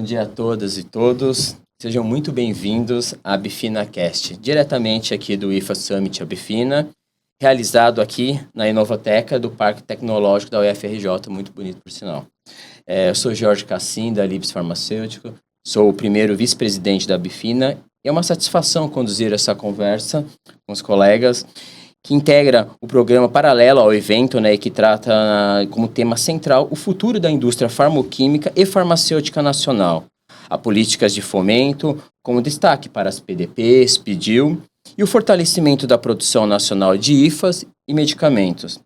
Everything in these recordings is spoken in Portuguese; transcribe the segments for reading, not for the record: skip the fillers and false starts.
dia a todas e todos. Sejam muito bem-vindos à ABFINAcast, diretamente aqui do IFA Summit ABFINA, realizado aqui na Inovateca do Parque Tecnológico da UFRJ, muito bonito por sinal. Eu sou Jorge Cassim, da Libs Farmacêutico, sou o primeiro vice-presidente da ABFINA e é uma satisfação conduzir essa conversa com os colegas que integra o programa paralelo ao evento, né, que trata como tema central o futuro da indústria farmoquímica e farmacêutica nacional. Há políticas de fomento, como destaque para as PDPs, PDIL, e o fortalecimento da produção nacional de IFAs e medicamentos.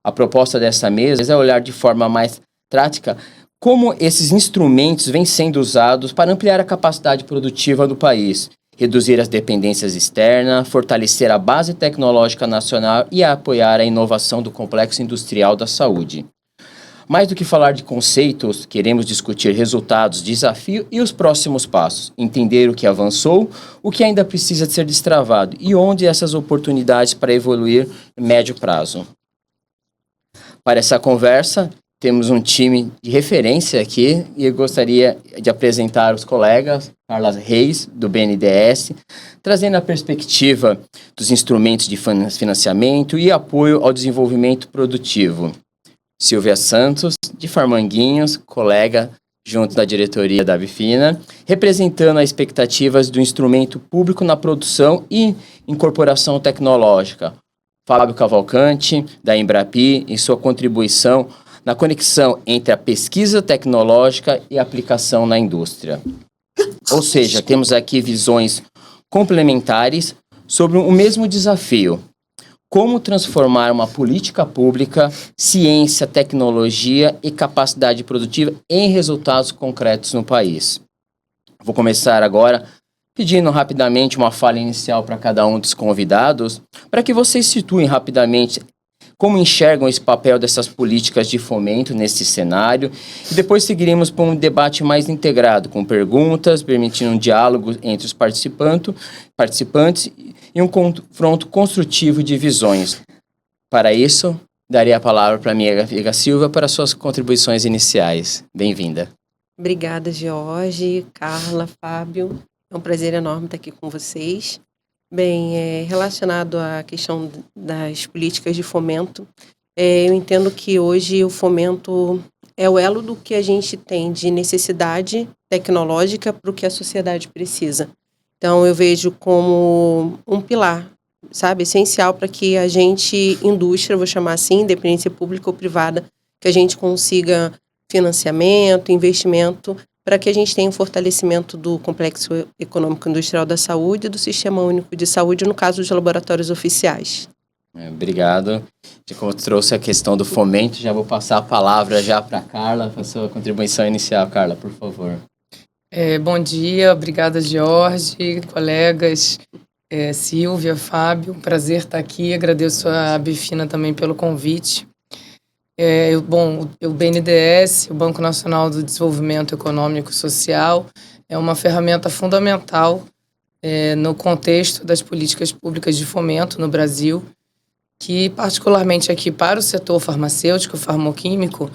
A proposta dessa mesa é olhar de forma mais prática como esses instrumentos vêm sendo usados para ampliar a capacidade produtiva do país, reduzir as dependências externas, fortalecer a base tecnológica nacional e apoiar a inovação do complexo industrial da saúde. Mais do que falar de conceitos, queremos discutir resultados, desafios e os próximos passos, entender o que avançou, o que ainda precisa de ser destravado e onde essas oportunidades para evoluir em médio prazo. Para essa conversa, temos um time de referência aqui e eu gostaria de apresentar os colegas, Carla Reis, do BNDES, trazendo a perspectiva dos instrumentos de financiamento e apoio ao desenvolvimento produtivo. Silvia Santos, de Farmanguinhos, colega junto da diretoria da ABFINA, representando as expectativas do instrumento público na produção e incorporação tecnológica. Fábio Cavalcante, da Embrapi, em sua contribuição na conexão entre a pesquisa tecnológica e a aplicação na indústria. Ou seja, temos aqui visões complementares sobre o mesmo desafio: como transformar uma política pública, ciência, tecnologia e capacidade produtiva em resultados concretos no país. Vou começar agora pedindo rapidamente uma fala inicial para cada um dos convidados, para que vocês situem rapidamente como enxergam esse papel dessas políticas de fomento nesse cenário, e depois seguiremos para um debate mais integrado, com perguntas, permitindo um diálogo entre os participantes e um confronto construtivo de visões. Para isso, darei a palavra para a minha amiga Silvia para suas contribuições iniciais. Bem-vinda. Obrigada, Jorge, Carla, Fábio. É um prazer enorme estar aqui com vocês. Bem, relacionado à questão das políticas de fomento, eu entendo que hoje o fomento é o elo do que a gente tem de necessidade tecnológica para o que a sociedade precisa. Então, eu vejo como um pilar, sabe, essencial para que a gente, indústria, vou chamar assim, independência pública ou privada, que a gente consiga financiamento, investimento, para que a gente tenha um fortalecimento do complexo econômico industrial da saúde e do sistema único de saúde, no caso dos laboratórios oficiais. Obrigado. Como trouxe a questão do fomento, já vou passar a palavra já para a Carla, para a sua contribuição inicial. Carla, por favor. Bom dia, obrigada, Jorge, colegas, Silvia, Fábio, prazer estar aqui, agradeço a ABFINA também pelo convite. O BNDES, o Banco Nacional do Desenvolvimento Econômico e Social, é uma ferramenta fundamental no contexto das políticas públicas de fomento no Brasil, que particularmente aqui para o setor farmacêutico, farmoquímico,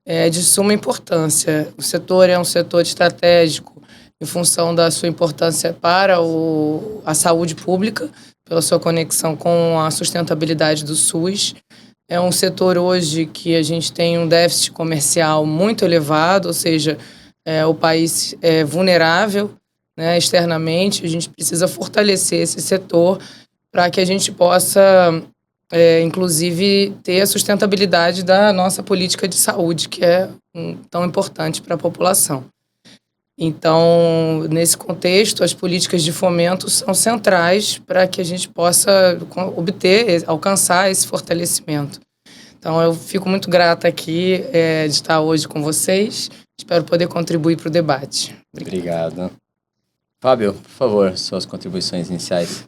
é de suma importância. O setor é um setor estratégico em função da sua importância para a saúde pública, pela sua conexão com a sustentabilidade do SUS. É um setor hoje que a gente tem um déficit comercial muito elevado, ou seja, o país é vulnerável, né, externamente. A gente precisa fortalecer esse setor para que a gente possa, inclusive, ter a sustentabilidade da nossa política de saúde, que é tão importante para a população. Então, nesse contexto, as políticas de fomento são centrais para que a gente possa alcançar esse fortalecimento. Então, eu fico muito grata aqui de estar hoje com vocês. Espero poder contribuir para o debate. Obrigado. Fábio, por favor, suas contribuições iniciais.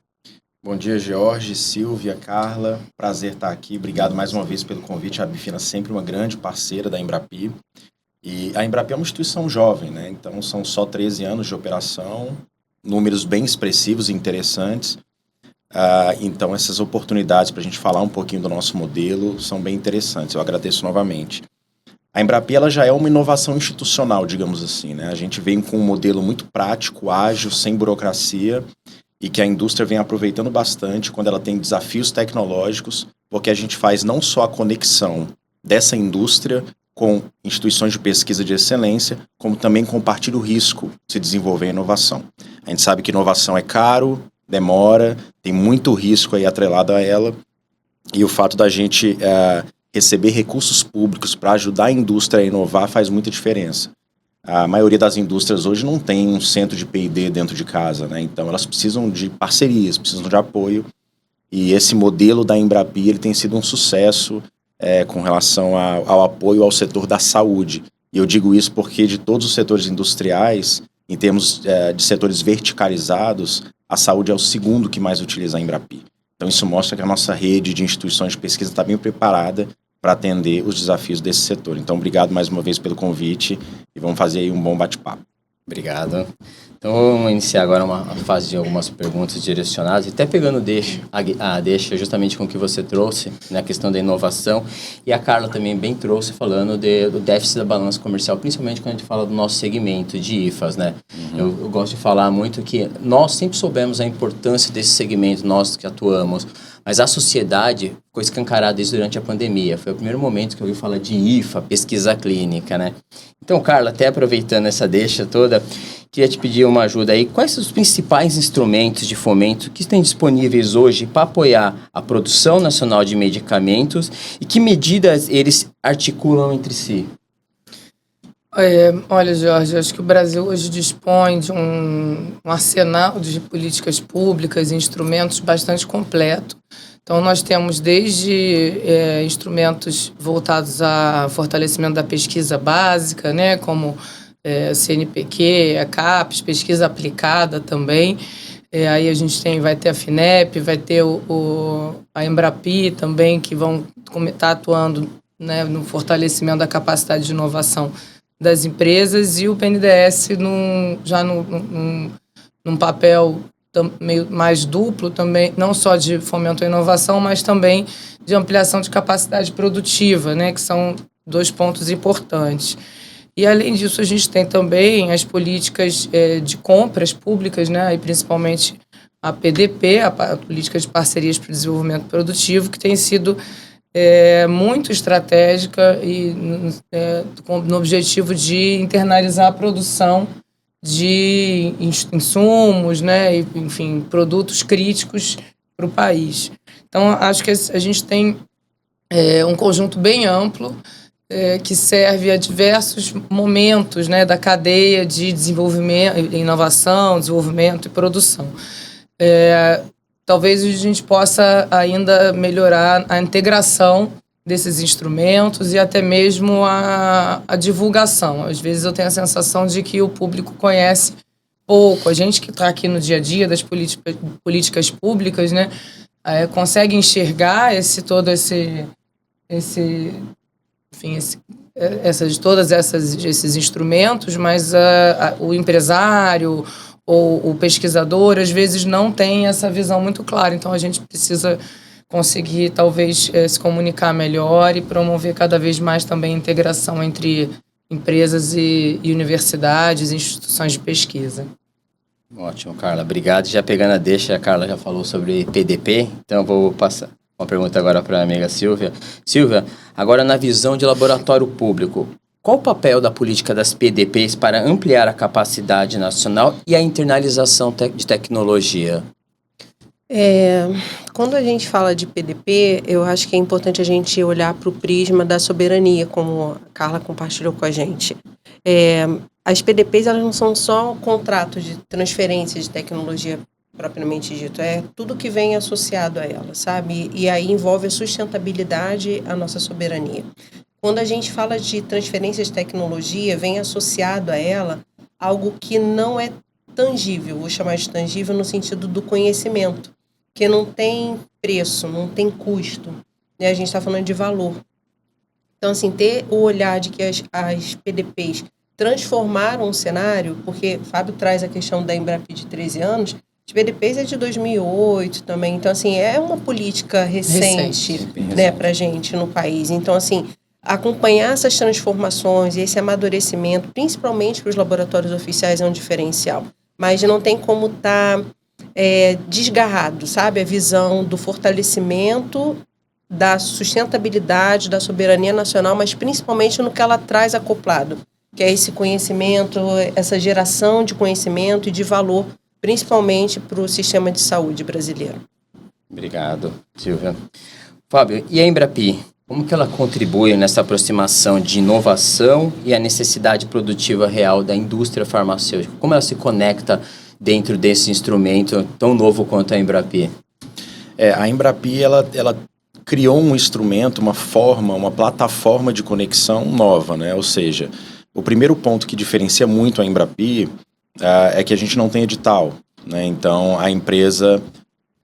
Bom dia, Jorge, Silvia, Carla. Prazer estar aqui. Obrigado mais uma vez pelo convite. A ABFINA é sempre uma grande parceira da Embrapi. E a Embrapi é uma instituição jovem, né? Então, são só 13 anos de operação, números bem expressivos e interessantes. Então, essas oportunidades para a gente falar um pouquinho do nosso modelo são bem interessantes. Eu agradeço novamente. A Embrapi ela já é uma inovação institucional, digamos assim, né? A gente vem com um modelo muito prático, ágil, sem burocracia, e que a indústria vem aproveitando bastante quando ela tem desafios tecnológicos, porque a gente faz não só a conexão dessa indústria com instituições de pesquisa de excelência, como também compartilha o risco de se desenvolver a inovação. A gente sabe que inovação é caro, demora, tem muito risco aí atrelado a ela, e o fato da gente receber recursos públicos para ajudar a indústria a inovar faz muita diferença. A maioria das indústrias hoje não tem um centro de P&D dentro de casa, né? Então elas precisam de parcerias, precisam de apoio, e esse modelo da Embrapi ele tem sido um sucesso com relação ao apoio ao setor da saúde. E eu digo isso porque de todos os setores industriais, em termos de setores verticalizados, a saúde é o segundo que mais utiliza a Embrapi. Então isso mostra que a nossa rede de instituições de pesquisa está bem preparada para atender os desafios desse setor. Então obrigado mais uma vez pelo convite e vamos fazer aí um bom bate-papo. Obrigado. Então, vamos iniciar agora uma fase de algumas perguntas direcionadas, até pegando deixa justamente com o que você trouxe, na questão da inovação, e a Carla também bem trouxe, falando do déficit da balança comercial, principalmente quando a gente fala do nosso segmento de IFAs, né? Eu gosto de falar muito que nós sempre soubemos a importância desse segmento, nós que atuamos, mas a sociedade ficou escancarada isso durante a pandemia. Foi o primeiro momento que eu ouvi falar de IFA, pesquisa clínica, né? Então, Carla, até aproveitando essa deixa toda, queria te pedir uma ajuda aí. Quais são os principais instrumentos de fomento que estão disponíveis hoje para apoiar a produção nacional de medicamentos e que medidas eles articulam entre si? Olha, Jorge, acho que o Brasil hoje dispõe de um arsenal de políticas públicas e instrumentos bastante completo. Então, nós temos desde instrumentos voltados ao fortalecimento da pesquisa básica, né, como CNPq, a CAPES, pesquisa aplicada também. Aí a gente vai ter a FINEP, vai ter a Embrapi também, que vão estar atuando, né, no fortalecimento da capacidade de inovação das empresas, e o BNDES já num papel meio mais duplo também, não só de fomento à inovação, mas também de ampliação de capacidade produtiva, né, que são 2 pontos importantes. E, além disso, a gente tem também as políticas de compras públicas, né, e principalmente a PDP, a Política de Parcerias para o Desenvolvimento Produtivo, que tem sido muito estratégica e no objetivo de internalizar a produção de insumos, né, e, enfim, produtos críticos para o país. Então, acho que a gente tem um conjunto bem amplo que serve a diversos momentos, né, da cadeia de desenvolvimento, inovação, desenvolvimento e produção. Talvez a gente possa ainda melhorar a integração desses instrumentos e até mesmo a divulgação. Às vezes eu tenho a sensação de que o público conhece pouco. A gente que está aqui no dia a dia das políticas públicas, né, consegue enxergar todos esses instrumentos, mas o empresário ou o pesquisador, às vezes, não tem essa visão muito clara. Então, a gente precisa conseguir, talvez, se comunicar melhor e promover cada vez mais também a integração entre empresas e universidades e instituições de pesquisa. Ótimo, Carla. Obrigado. Já pegando a deixa, a Carla já falou sobre PDP, então eu vou passar uma pergunta agora para a amiga Silvia. Silvia, agora na visão de laboratório público, qual o papel da política das PDPs para ampliar a capacidade nacional e a internalização de tecnologia? Quando a gente fala de PDP, eu acho que é importante a gente olhar para o prisma da soberania, como a Carla compartilhou com a gente. As PDPs, elas não são só contratos de transferência de tecnologia propriamente dito, é tudo que vem associado a ela, sabe? E aí envolve a sustentabilidade, a nossa soberania. Quando a gente fala de transferência de tecnologia, vem associado a ela algo que não é tangível, vou chamar de tangível no sentido do conhecimento, que não tem preço, não tem custo, né? A gente está falando de valor. Então, assim, ter o olhar de que as PDPs transformaram o cenário, porque o Fábio traz a questão da Embrapi de 13 anos, as PDPs é de 2008 também, então, assim, é uma política recente. Né, para a gente no país. Então, assim, acompanhar essas transformações e esse amadurecimento, principalmente para os laboratórios oficiais, é um diferencial. Mas não tem como estar desgarrado, sabe? A visão do fortalecimento, da sustentabilidade, da soberania nacional, mas principalmente no que ela traz acoplado, que é esse conhecimento, essa geração de conhecimento e de valor, principalmente para o sistema de saúde brasileiro. Obrigado, Silvia. Fábio, e a Embrapi? Como que ela contribui nessa aproximação de inovação e a necessidade produtiva real da indústria farmacêutica? Como ela se conecta dentro desse instrumento tão novo quanto a Embrapi? A Embrapi, ela criou um instrumento, uma forma, uma plataforma de conexão nova, né? Ou seja, o primeiro ponto que diferencia muito a Embrapi é que a gente não tem edital, né? Então, a empresa,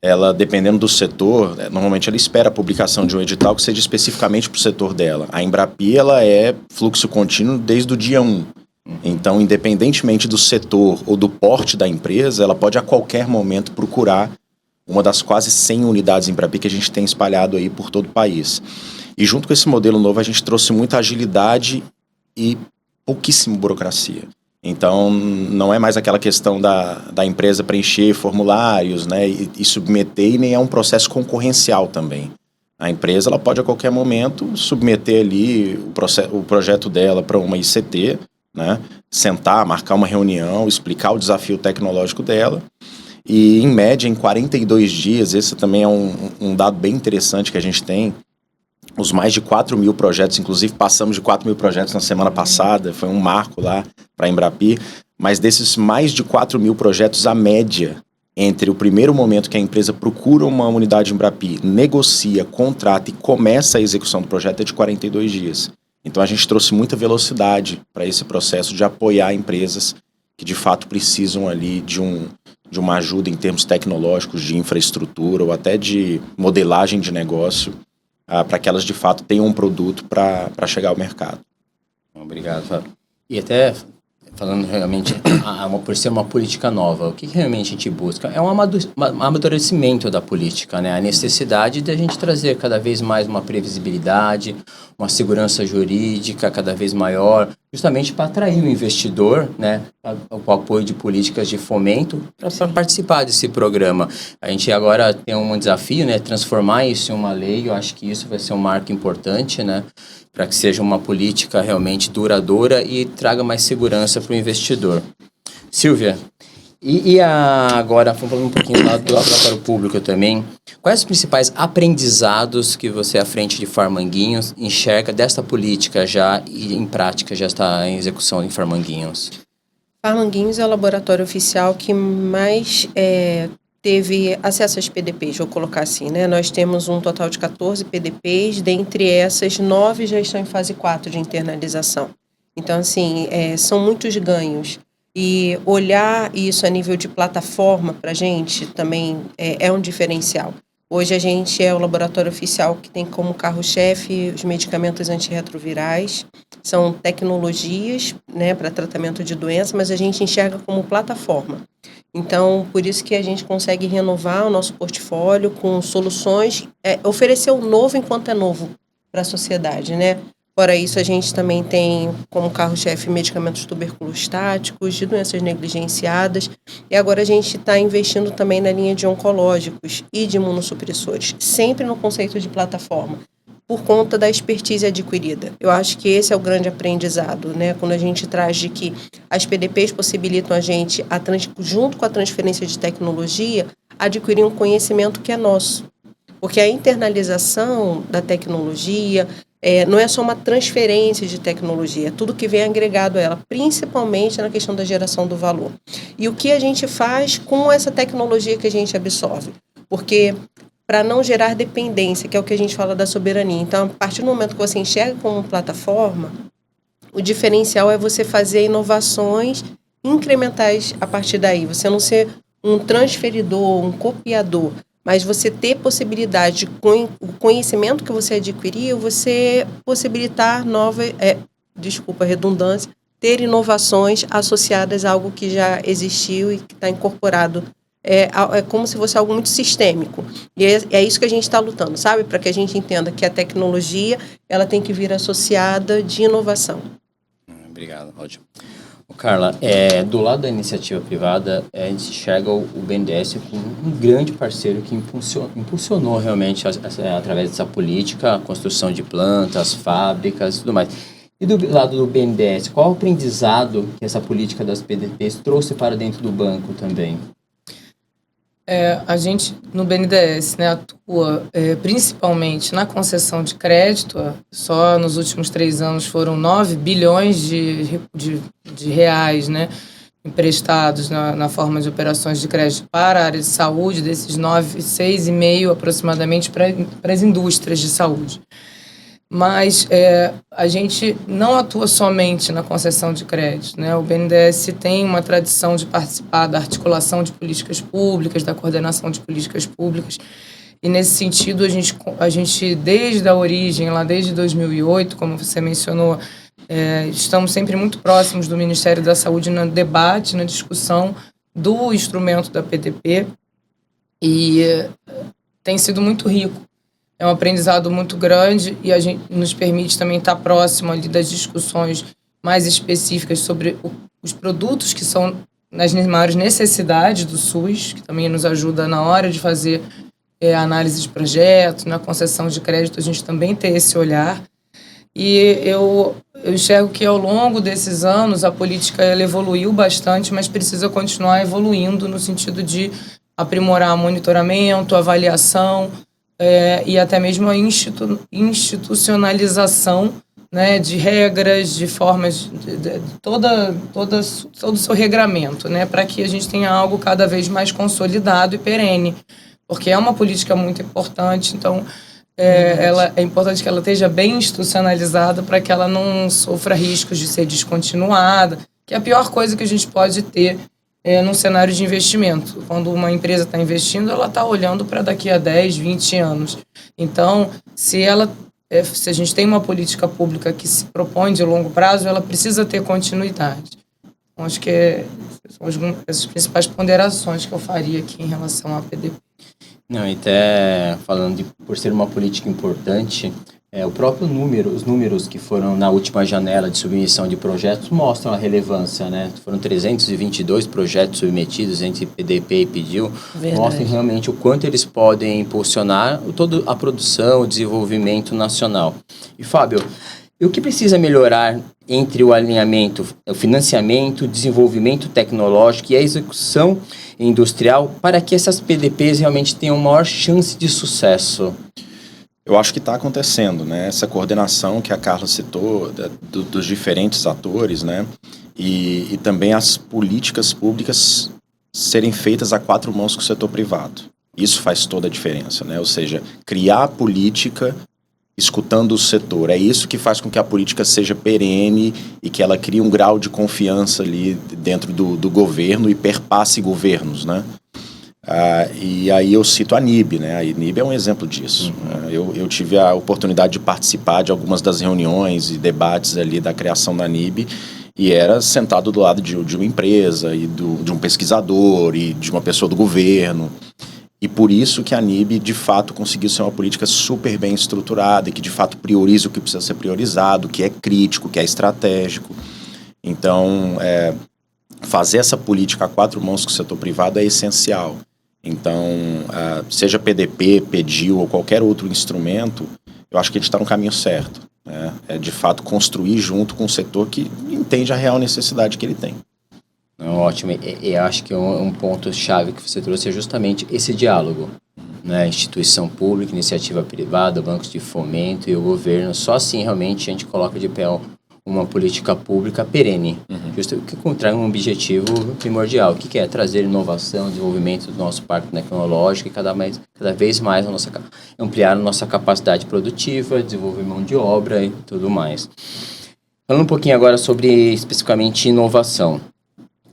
ela, dependendo do setor, normalmente ela espera a publicação de um edital que seja especificamente para o setor dela. A Embrapi, ela é fluxo contínuo desde o dia 1. Então, independentemente do setor ou do porte da empresa, ela pode a qualquer momento procurar uma das quase 100 unidades Embrapi que a gente tem espalhado aí por todo o país. E junto com esse modelo novo, a gente trouxe muita agilidade e pouquíssima burocracia. Então, não é mais aquela questão da empresa preencher formulários, né, e submeter, e nem é um processo concorrencial também. A empresa, ela pode a qualquer momento submeter ali o projeto dela para uma ICT, né, sentar, marcar uma reunião, explicar o desafio tecnológico dela, e em média, em 42 dias, esse também é um dado bem interessante que a gente tem, os mais de 4 mil projetos, inclusive passamos de 4 mil projetos na semana passada, foi um marco lá para a Embrapi, mas desses mais de 4 mil projetos, a média entre o primeiro momento que a empresa procura uma unidade Embrapi, negocia, contrata e começa a execução do projeto é de 42 dias. Então a gente trouxe muita velocidade para esse processo de apoiar empresas que de fato precisam ali de uma ajuda em termos tecnológicos, de infraestrutura ou até de modelagem de negócio, para que elas de fato tenham um produto para chegar ao mercado. Obrigado, Fábio. E até falando realmente, por ser uma política nova, o que realmente a gente busca? É um amadurecimento da política, né? A necessidade de a gente trazer cada vez mais uma previsibilidade, uma segurança jurídica cada vez maior, justamente para atrair o investidor, né? Com o apoio de políticas de fomento para participar desse programa. A gente agora tem um desafio, né? Transformar isso em uma lei, eu acho que isso vai ser um marco importante, né? Para que seja uma política realmente duradoura e traga mais segurança para o investidor. Silvia, agora, falando um pouquinho do laboratório público também, quais os principais aprendizados que você, à frente de Farmanguinhos, enxerga desta política já e em prática já está em execução em Farmanguinhos? Farmanguinhos é o laboratório oficial que mais teve acesso às PDPs, vou colocar assim, né? Nós temos um total de 14 PDPs, dentre essas, 9 já estão em fase 4 de internalização. Então, assim, são muitos ganhos. E olhar isso a nível de plataforma, para a gente, também é um diferencial. Hoje a gente é o laboratório oficial que tem como carro-chefe os medicamentos antirretrovirais, são tecnologias, né, para tratamento de doença, mas a gente enxerga como plataforma. Então, por isso que a gente consegue renovar o nosso portfólio com soluções, oferecer o novo enquanto é novo para a sociedade, né? Fora isso, a gente também tem como carro-chefe medicamentos tuberculostáticos, de doenças negligenciadas, e agora a gente está investindo também na linha de oncológicos e de imunossupressores, sempre no conceito de plataforma, por conta da expertise adquirida. Eu acho que esse é o grande aprendizado, né? Quando a gente traz de que as PDPs possibilitam a gente, junto com a transferência de tecnologia, adquirir um conhecimento que é nosso. Porque a internalização da tecnologia não é só uma transferência de tecnologia, é tudo que vem agregado a ela, principalmente na questão da geração do valor. E o que a gente faz com essa tecnologia que a gente absorve? Porque para não gerar dependência, que é o que a gente fala da soberania. Então, a partir do momento que você enxerga como plataforma, o diferencial é você fazer inovações incrementais a partir daí. Você não ser um transferidor, um copiador, mas você ter possibilidade, com o conhecimento que você adquiriu, você possibilitar redundância, ter inovações associadas a algo que já existiu e que está incorporado é como se fosse algo muito sistêmico. E é isso que a gente está lutando, sabe? Para que a gente entenda que a tecnologia ela tem que vir associada de inovação. Obrigado, Roger. Carla, do lado da iniciativa privada, a gente enxerga o BNDES como um grande parceiro que impulsionou realmente, através dessa política, a construção de plantas, fábricas e tudo mais. E do lado do BNDES, qual o aprendizado que essa política das PDPs trouxe para dentro do banco também? A gente, no BNDES, né, atua principalmente na concessão de crédito. Só nos últimos 3 anos foram 9 bilhões de reais, né, emprestados na forma de operações de crédito para a área de saúde, desses 9, 6,5 aproximadamente para as indústrias de saúde. Mas a gente não atua somente na concessão de crédito, né? O BNDES tem uma tradição de participar da articulação de políticas públicas, da coordenação de políticas públicas, e nesse sentido a gente desde a origem, lá desde 2008, como você mencionou, estamos sempre muito próximos do Ministério da Saúde no debate, na discussão do instrumento da PDP, e tem sido muito rico. É um aprendizado muito grande e a gente nos permite também estar próximo ali das discussões mais específicas sobre os produtos que são nas maiores necessidades do SUS, que também nos ajuda na hora de fazer análise de projetos, na concessão de crédito, a gente também tem esse olhar. E eu enxergo que ao longo desses anos a política ela evoluiu bastante, mas precisa continuar evoluindo no sentido de aprimorar monitoramento, avaliação, e até mesmo a institucionalização, né, de regras, de formas, todo o seu regramento, né, para que a gente tenha algo cada vez mais consolidado e perene, porque é uma política muito importante, então é importante que ela esteja bem institucionalizada para que ela não sofra riscos de ser descontinuada, que é a pior coisa que a gente pode ter num cenário de investimento. Quando uma empresa está investindo, ela está olhando para daqui a 10, 20 anos. Então, se a gente tem uma política pública que se propõe de longo prazo, ela precisa ter continuidade. Então, acho que são as principais ponderações que eu faria aqui em relação à PDP. Não, e até falando por ser uma política importante, o próprio os números que foram na última janela de submissão de projetos mostram a relevância, né? Foram 322 projetos submetidos entre PDP e PDIL, mostram realmente o quanto eles podem impulsionar toda a produção, o desenvolvimento nacional. E, Fábio, o que precisa melhorar entre o alinhamento, o financiamento, o desenvolvimento tecnológico e a execução industrial para que essas PDPs realmente tenham maior chance de sucesso? Eu acho que está acontecendo, né? Essa coordenação que a Carla citou dos diferentes atores, né? E também as políticas públicas serem feitas a 4 mãos com o setor privado. Isso faz toda a diferença, né? Ou seja, criar a política escutando o setor. É isso que faz com que a política seja perene e que ela crie um grau de confiança ali dentro do governo e perpasse governos, né? E aí eu cito a NIB, né? A NIB é um exemplo disso. Eu tive a oportunidade de participar de algumas das reuniões e debates ali da criação da NIB e era sentado do lado de uma empresa e de um pesquisador e de uma pessoa do governo. E por isso que a NIB, de fato, conseguiu ser uma política super bem estruturada e que, de fato, prioriza o que precisa ser priorizado, o que é crítico, o que é estratégico. Então, fazer essa política a 4 mãos com o setor privado é essencial. Então, seja PDP, PDIL ou qualquer outro instrumento, eu acho que a gente está no caminho certo, né? É, de fato, construir junto com o setor que entende a real necessidade que ele tem. Ótimo. E acho que um ponto-chave que você trouxe é justamente esse diálogo, né? Instituição pública, iniciativa privada, bancos de fomento e o governo. Só assim, realmente, a gente coloca de pé uma política pública perene, justo que contrai um objetivo primordial, que é trazer inovação, desenvolvimento do nosso parque tecnológico e cada vez mais ampliar a nossa capacidade produtiva, desenvolver mão de obra e tudo mais. Falando um pouquinho agora sobre especificamente inovação.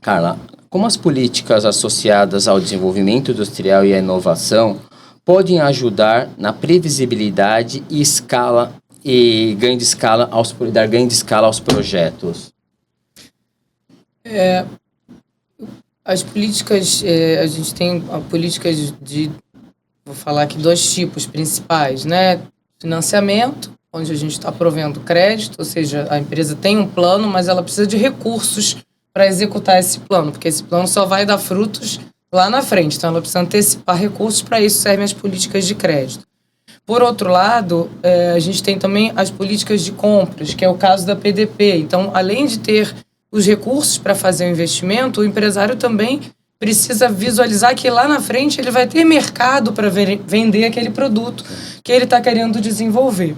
Carla, como as políticas associadas ao desenvolvimento industrial e à inovação podem ajudar na previsibilidade e dar ganho de escala aos projetos? As políticas, a gente tem políticas vou falar aqui 2 tipos principais, né? Financiamento, onde a gente está provendo crédito, ou seja, a empresa tem um plano, mas ela precisa de recursos para executar esse plano, porque esse plano só vai dar frutos lá na frente, então ela precisa antecipar recursos, para isso servem as políticas de crédito. Por outro lado, a gente tem também as políticas de compras, que é o caso da PDP. Então, além de ter os recursos para fazer o investimento, o empresário também precisa visualizar que lá na frente ele vai ter mercado para vender aquele produto que ele está querendo desenvolver.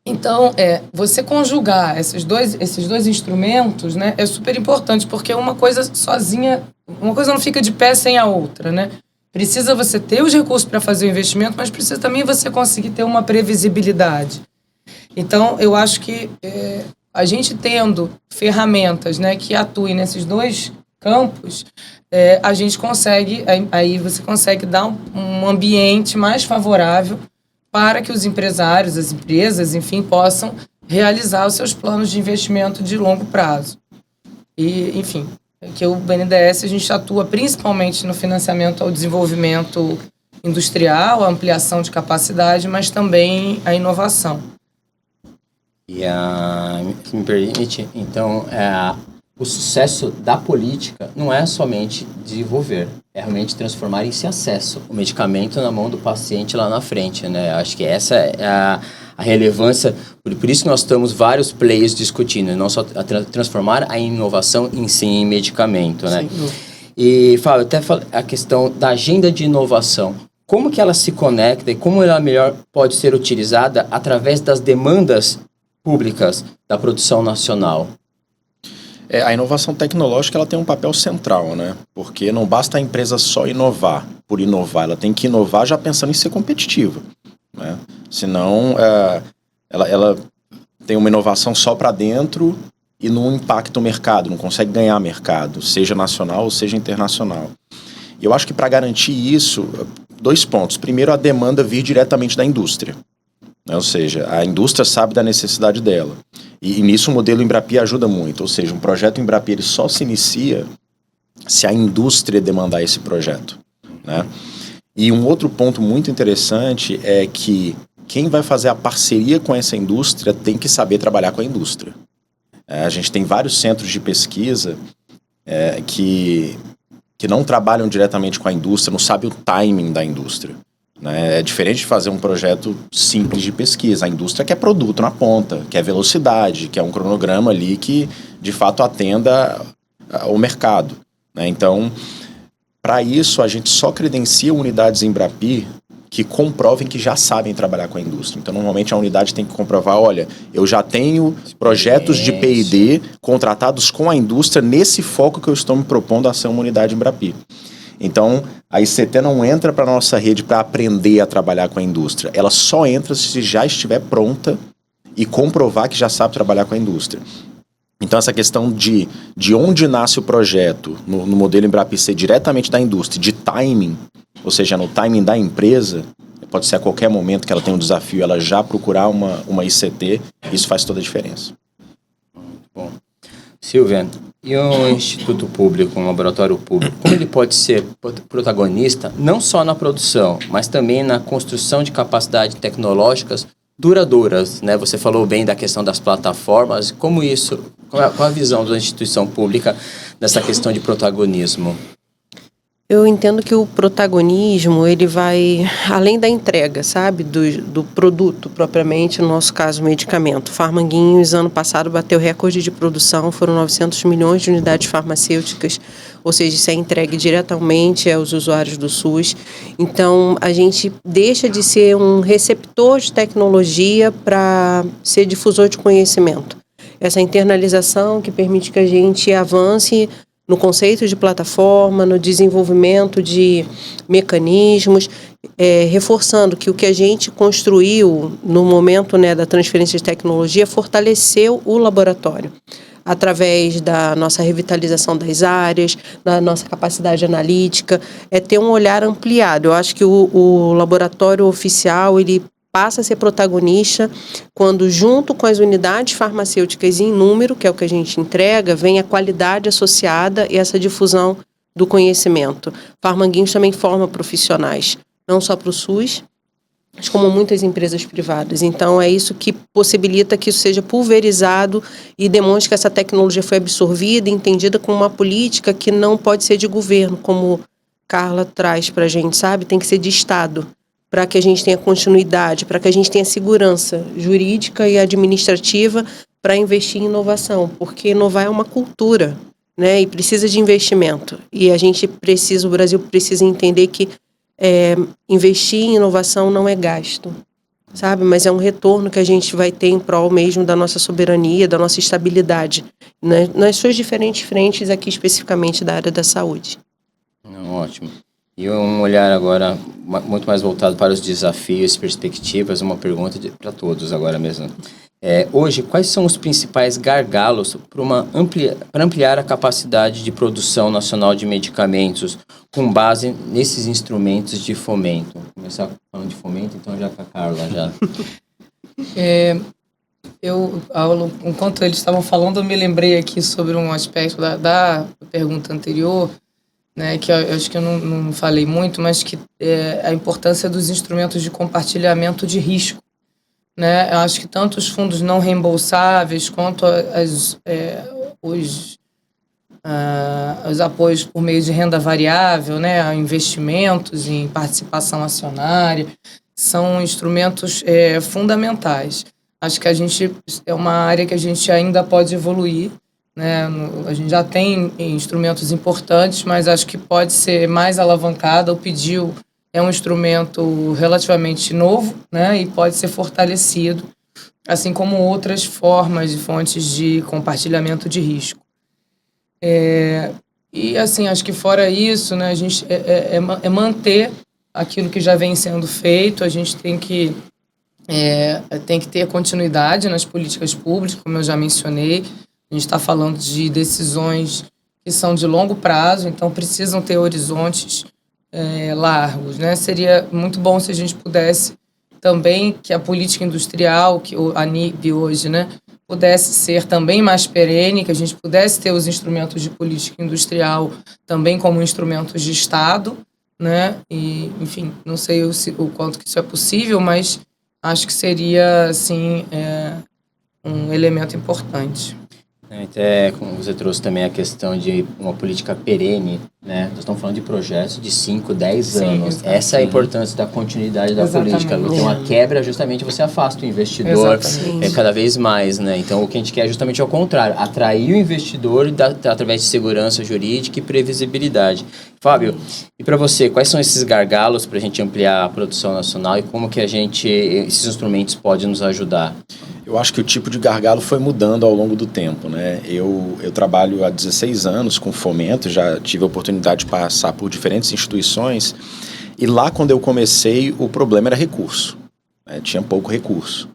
Então, você conjugar esses dois instrumentos, né, é super importante, porque uma coisa sozinha, uma coisa não fica de pé sem a outra, né? Precisa você ter os recursos para fazer o investimento, mas precisa também você conseguir ter uma previsibilidade. Então, eu acho que a gente tendo ferramentas, né, que atuem nesses 2 campos, a gente consegue, aí você consegue dar um ambiente mais favorável para que os empresários, as empresas, enfim, possam realizar os seus planos de investimento de longo prazo. E, enfim, que o BNDES, a gente atua principalmente no financiamento ao desenvolvimento industrial, a ampliação de capacidade, mas também a inovação. E se me permite, então, o sucesso da política não é somente desenvolver, é realmente transformar esse acesso, o medicamento na mão do paciente lá na frente, né? Acho que essa é a relevância, por isso que nós estamos vários players discutindo, não só transformar a inovação em si em medicamento, né? Sim. E, Fábio, até a questão da agenda de inovação, como que ela se conecta e como ela melhor pode ser utilizada através das demandas públicas da produção nacional? A inovação tecnológica ela tem um papel central, né? Porque não basta a empresa só inovar por inovar, ela tem que inovar já pensando em ser competitiva, né? Senão ela tem uma inovação só para dentro e não impacta o mercado, não consegue ganhar mercado, seja nacional ou seja internacional. E eu acho que para garantir isso, 2 pontos. Primeiro, a demanda vir diretamente da indústria, né? Ou seja, a indústria sabe da necessidade dela. E nisso o modelo Embrapi ajuda muito. Ou seja, um projeto Embrapi ele só se inicia se a indústria demandar esse projeto, né? E um outro ponto muito interessante é que quem vai fazer a parceria com essa indústria tem que saber trabalhar com a indústria. A gente tem vários centros de pesquisa que não trabalham diretamente com a indústria, não sabem o timing da indústria, né? É diferente de fazer um projeto simples de pesquisa. A indústria quer produto na ponta, quer velocidade, quer um cronograma ali que de fato atenda ao mercado, né? Então, para isso, a gente só credencia unidades Embrapi que comprovem que já sabem trabalhar com a indústria. Então, normalmente, a unidade tem que comprovar, olha, eu já tenho projetos de P&D contratados com a indústria nesse foco que eu estou me propondo a ser uma unidade Embrapi. Então, a ICT não entra para a nossa rede para aprender a trabalhar com a indústria. Ela só entra se já estiver pronta e comprovar que já sabe trabalhar com a indústria. Então, essa questão de onde nasce o projeto, no modelo Embrapi ser diretamente da indústria, de timing, ou seja, no timing da empresa, pode ser a qualquer momento que ela tem um desafio, ela já procurar uma ICT, isso faz toda a diferença. Bom. Silvia, e um instituto público, um laboratório público, como ele pode ser protagonista não só na produção, mas também na construção de capacidades tecnológicas duradouras, né? Você falou bem da questão das plataformas, como isso, qual a visão da instituição pública nessa questão de protagonismo? Eu entendo que o protagonismo, ele vai além da entrega, sabe? Do produto propriamente, no nosso caso, medicamento. Farmanguinhos, ano passado, bateu recorde de produção, foram 900 milhões de unidades farmacêuticas, ou seja, isso é entregue diretamente aos usuários do SUS. Então, a gente deixa de ser um receptor de tecnologia para ser difusor de conhecimento. Essa internalização que permite que a gente avance no conceito de plataforma, no desenvolvimento de mecanismos, reforçando que o que a gente construiu no momento, né, da transferência de tecnologia fortaleceu o laboratório, através da nossa revitalização das áreas, da nossa capacidade analítica, ter um olhar ampliado. Eu acho que o laboratório oficial, ele passa a ser protagonista quando, junto com as unidades farmacêuticas em número, que é o que a gente entrega, vem a qualidade associada e essa difusão do conhecimento. Farmanguinhos também forma profissionais, não só para o SUS, mas como muitas empresas privadas. Então, é isso que possibilita que isso seja pulverizado e demonstre que essa tecnologia foi absorvida e entendida como uma política que não pode ser de governo, como Carla traz para a gente, sabe? Tem que ser de Estado, para que a gente tenha continuidade, para que a gente tenha segurança jurídica e administrativa para investir em inovação, porque inovar é uma cultura, né? E precisa de investimento. E a gente precisa, o Brasil precisa entender que investir em inovação não é gasto, sabe? Mas é um retorno que a gente vai ter em prol mesmo da nossa soberania, da nossa estabilidade, né? Nas suas diferentes frentes, aqui especificamente da área da saúde. Ótimo. E um olhar agora muito mais voltado para os desafios, perspectivas, uma pergunta para todos agora mesmo. Hoje, quais são os principais gargalos para ampliar a capacidade de produção nacional de medicamentos com base nesses instrumentos de fomento? Vou começar falando de fomento, então já com a Carla. Já. Enquanto eles estavam falando, eu me lembrei aqui sobre um aspecto da pergunta anterior, né, que eu acho que eu não falei muito, mas que é a importância dos instrumentos de compartilhamento de risco. Né? Eu acho que tanto os fundos não reembolsáveis quanto os apoios por meio de renda variável, né, investimentos em participação acionária, são instrumentos fundamentais. Acho que é uma área que a gente ainda pode evoluir, né? A gente já tem instrumentos importantes, mas acho que pode ser mais alavancada. O PDIL é um instrumento relativamente novo, né, e pode ser fortalecido, assim como outras formas e fontes de compartilhamento de risco. E, assim, acho que fora isso, né, a gente manter aquilo que já vem sendo feito. A gente tem que ter continuidade nas políticas públicas, como eu já mencionei. A gente está falando de decisões que são de longo prazo, então precisam ter horizontes largos, né? Seria muito bom se a gente pudesse também que a política industrial, que a NIB hoje, né, pudesse ser também mais perene, que a gente pudesse ter os instrumentos de política industrial também como instrumentos de Estado, né? E, enfim, não sei o quanto que isso é possível, mas acho que seria, assim, um elemento importante. Até como você trouxe também a questão de uma política perene, né? Nós estamos falando de projetos de 5, 10 anos. Exatamente. Essa é a importância da continuidade da política. Porque uma quebra, justamente, você afasta o investidor cada vez mais, né? Então, o que a gente quer é justamente ao contrário, atrair o investidor através de segurança jurídica e previsibilidade. Fábio, e para você, quais são esses gargalos para a gente ampliar a produção nacional e como que esses instrumentos podem nos ajudar? Eu acho que o tipo de gargalo foi mudando ao longo do tempo, né? Eu trabalho há 16 anos com fomento, já tive a oportunidade de passar por diferentes instituições, e lá, quando eu comecei, o problema era recurso, né? Tinha pouco recurso.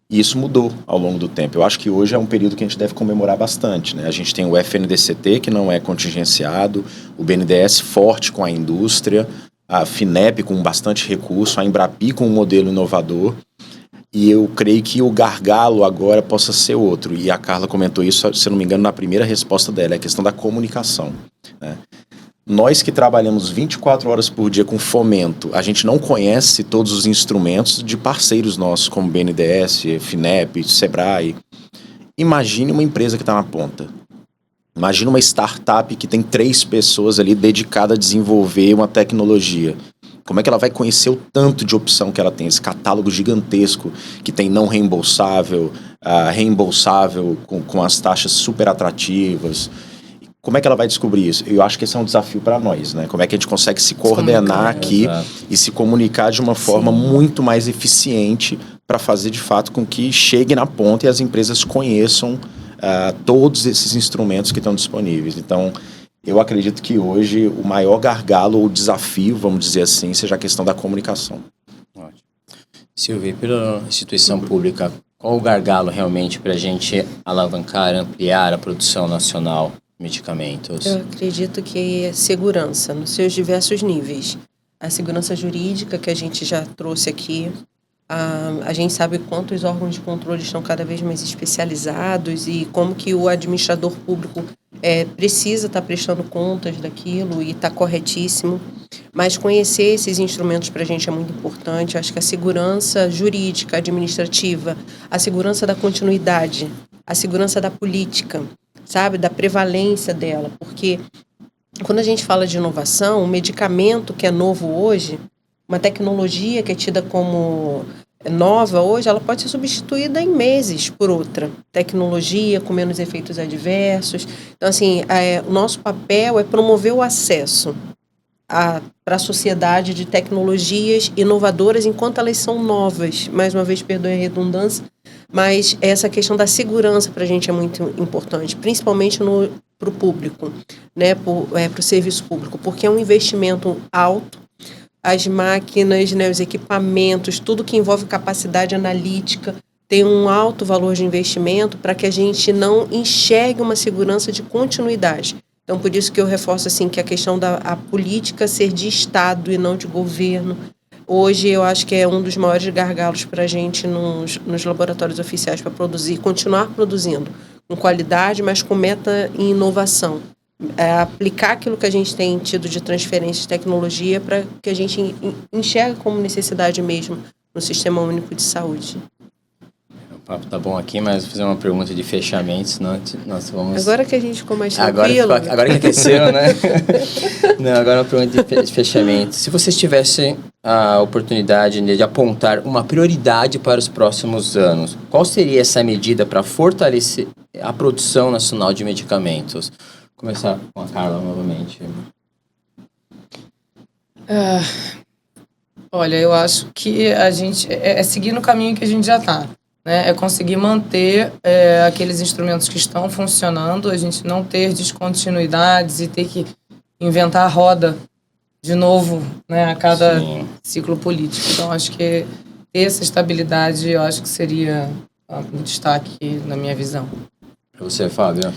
E isso mudou ao longo do tempo. Eu acho que hoje é um período que a gente deve comemorar bastante, né? A gente tem o FNDCT, que não é contingenciado, o BNDES forte com a indústria, a FINEP com bastante recurso, a Embrapi com um modelo inovador. E eu creio que o gargalo agora possa ser outro. E a Carla comentou isso, se não me engano, na primeira resposta dela, é a questão da comunicação, né? Nós que trabalhamos 24 horas por dia com fomento, a gente não conhece todos os instrumentos de parceiros nossos, como BNDES, FINEP, Sebrae. Imagine uma empresa que está na ponta. Imagine uma startup que tem 3 pessoas ali dedicadas a desenvolver uma tecnologia. Como é que ela vai conhecer o tanto de opção que ela tem? Esse catálogo gigantesco que tem não reembolsável, reembolsável com as taxas super atrativas. Como é que ela vai descobrir isso? Eu acho que esse é um desafio para nós, né? Como é que a gente consegue se coordenar aqui e se comunicar de uma forma muito mais eficiente para fazer de fato com que chegue na ponta e as empresas conheçam todos esses instrumentos que estão disponíveis. Então, eu acredito que hoje o maior gargalo ou desafio, vamos dizer assim, seja a questão da comunicação. Ótimo. Silvia, pela instituição pública, qual o gargalo realmente para a gente alavancar, ampliar a produção nacional de medicamentos? Eu acredito que é segurança, nos seus diversos níveis. A segurança jurídica, que a gente já trouxe aqui, A gente sabe quanto os órgãos de controle estão cada vez mais especializados e como que o administrador público precisa estar prestando contas daquilo e está corretíssimo. Mas conhecer esses instrumentos para a gente é muito importante. Acho que a segurança jurídica, administrativa, a segurança da continuidade, a segurança da política, sabe, da prevalência dela. Porque quando a gente fala de inovação, um medicamento que é novo hoje, uma tecnologia que é tida como nova hoje, ela pode ser substituída em meses por outra tecnologia com menos efeitos adversos. Então, assim, o nosso papel é promover o acesso para a sociedade de tecnologias inovadoras enquanto elas são novas. Mais uma vez, perdoe a redundância, mas essa questão da segurança para a gente é muito importante, principalmente para o público, né, para o serviço público, porque é um investimento alto. As máquinas, né, os equipamentos, tudo que envolve capacidade analítica tem um alto valor de investimento para que a gente não enxergue uma segurança de continuidade. Então, por isso que eu reforço assim, que a questão da política ser de Estado e não de governo. Hoje, eu acho que é um dos maiores gargalos para a gente nos laboratórios oficiais para produzir, continuar produzindo com qualidade, mas com meta em inovação. Aplicar aquilo que a gente tem tido de transferência de tecnologia para que a gente enxergue como necessidade mesmo no Sistema Único de Saúde. O papo tá bom aqui, mas vou fazer uma pergunta de fechamento, senão nós vamos... Agora que a gente ficou mais tranquilo... Agora que aqueceu, né? Não, agora uma pergunta de fechamento. Se vocês tivessem a oportunidade de apontar uma prioridade para os próximos anos, qual seria essa medida para fortalecer a produção nacional de medicamentos? Começar com a Carla novamente. Olha, eu acho que a gente é seguir no caminho que a gente já está, né? É conseguir manter aqueles instrumentos que estão funcionando, a gente não ter descontinuidades e ter que inventar a roda de novo, né, a cada ciclo político. Então, acho que essa estabilidade, eu acho que seria um destaque na minha visão. Para você, Fábio?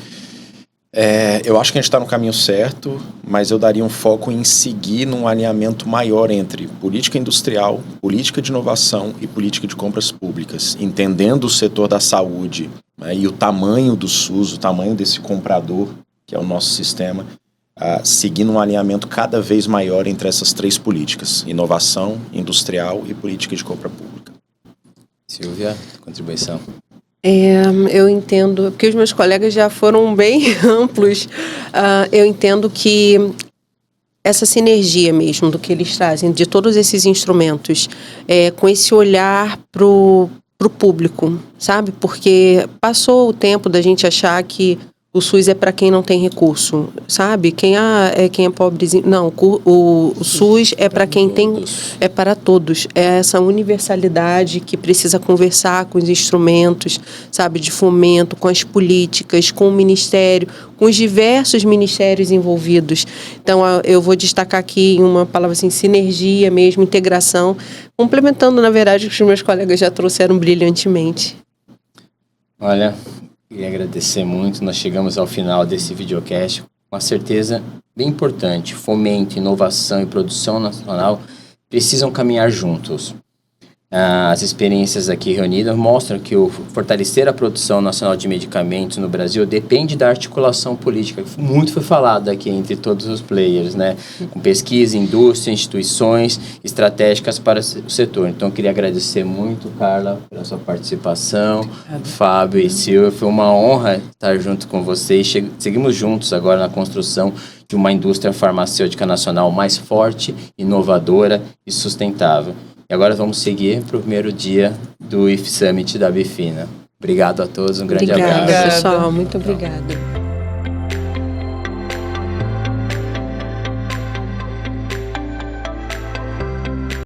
Eu acho que a gente está no caminho certo, mas eu daria um foco em seguir num alinhamento maior entre política industrial, política de inovação e política de compras públicas, entendendo o setor da saúde, né, e o tamanho do SUS, o tamanho desse comprador, que é o nosso sistema, seguindo um alinhamento cada vez maior entre essas três políticas, inovação, industrial e política de compra pública. Silvia, contribuição. Eu entendo, porque os meus colegas já foram bem amplos, eu entendo que essa sinergia mesmo do que eles trazem, de todos esses instrumentos, com esse olhar pro público, sabe? Porque passou o tempo da gente achar que o SUS é para quem não tem recurso, sabe? Quem é pobrezinho. Não, o SUS é para quem tem, é para todos. É essa universalidade que precisa conversar com os instrumentos, sabe? De fomento, com as políticas, com o Ministério, com os diversos ministérios envolvidos. Então, eu vou destacar aqui uma palavra assim, sinergia mesmo, integração, complementando, na verdade, o que os meus colegas já trouxeram brilhantemente. Olha... Queria agradecer muito, nós chegamos ao final desse videocast com uma certeza bem importante. Fomento, inovação e produção nacional precisam caminhar juntos. As experiências aqui reunidas mostram que o fortalecer a produção nacional de medicamentos no Brasil depende da articulação política. Muito foi falado aqui entre todos os players, né? Com pesquisa, indústria, instituições estratégicas para o setor. Então, eu queria agradecer muito, Carla, pela sua participação, Fábio e Silvia. Foi uma honra estar junto com vocês. Seguimos juntos agora na construção de uma indústria farmacêutica nacional mais forte, inovadora e sustentável. E agora vamos seguir para o primeiro dia do IF Summit da Bifina. Obrigado a todos, um grande abraço. Obrigada, pessoal. Muito obrigada.